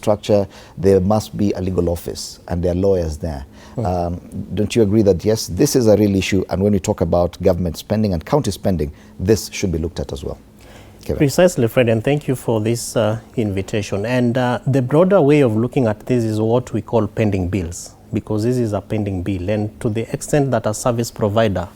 structure, there must be a legal office and there are lawyers there. Don't you agree that, yes, this is a real issue, and when we talk about government spending and county spending, this should be looked at as well? Kevin. Precisely, Fred, and thank you for this invitation. And the broader way of looking at this is what we call pending bills, because this is a pending bill. And to the extent that a service provider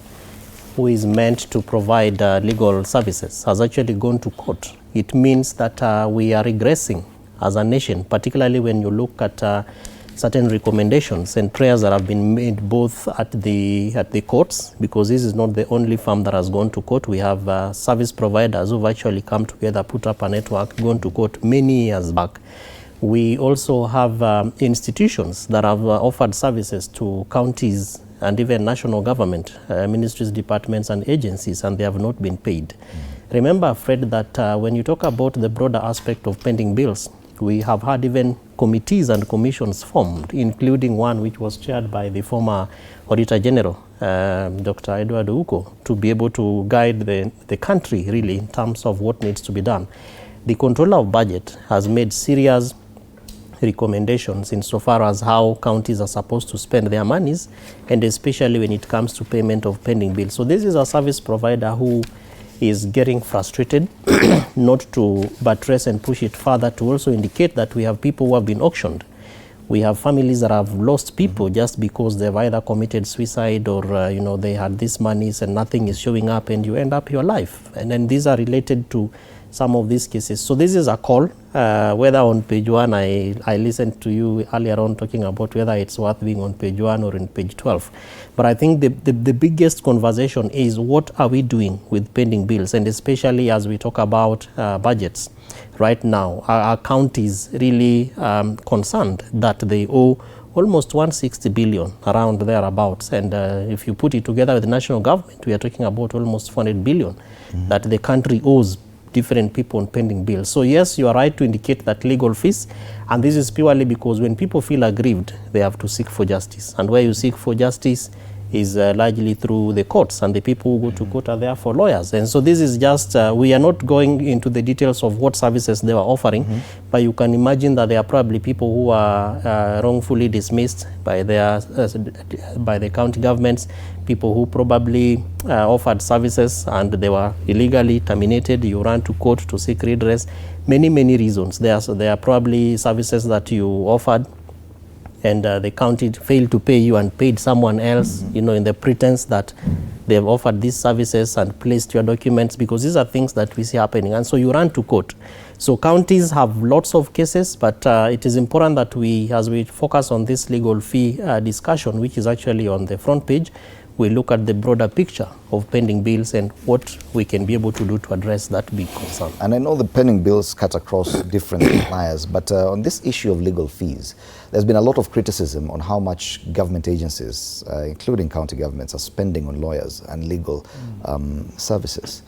who is meant to provide legal services has actually gone to court, it means that we are regressing as a nation, particularly when you look at certain recommendations and prayers that have been made both at the courts, because this is not the only firm that has gone to court. We have service providers who've actually come together, put up a network, gone to court many years back. We also have institutions that have offered services to counties and even national government, ministries, departments, and agencies, and they have not been paid. Remember, Fred, that when you talk about the broader aspect of pending bills, we have had even committees and commissions formed, including one which was chaired by the former Auditor General, Dr. Edward Uko, to be able to guide the country really in terms of what needs to be done. The Controller of Budget has made serious recommendations insofar as how counties are supposed to spend their monies, and especially when it comes to payment of pending bills. So this is a service provider who is getting frustrated, not to buttress and push it further, to also indicate that we have people who have been auctioned. We have families that have lost people just because they've either committed suicide or you know, they had these monies and nothing is showing up, and you end up your life. And then these are related to some of these cases. So this is a call, whether on page 1, I listened to you earlier on talking about whether it's worth being on page 1 or in page 12. But I think the biggest conversation is what are we doing with pending bills, and especially as we talk about budgets. Right now, our counties really concerned that they owe almost 160 billion, around thereabouts. And if you put it together with the national government, we are talking about almost 400 billion that the country owes different people on pending bills. So yes, you are right to indicate that legal fees, and this is purely because when people feel aggrieved, they have to seek for justice. And where you seek for justice is largely through the courts, and the people who go to court are there for lawyers. And so this is just, we are not going into the details of what services they were offering, but you can imagine that there are probably people who are wrongfully dismissed by the county governments, people who probably offered services and they were illegally terminated. You run to court to seek redress. Many reasons. There are probably services that you offered and the county failed to pay you and paid someone else, you know, in the pretense that they've offered these services and placed your documents, because these are things that we see happening. And so you run to court. So counties have lots of cases, but it is important that we, as we focus on this legal fee discussion, which is actually on the front page, we look at the broader picture of pending bills and what we can be able to do to address that big concern. And I know the pending bills cut across different layers, but on this issue of legal fees, there's been a lot of criticism on how much government agencies, including county governments, are spending on lawyers and legal services.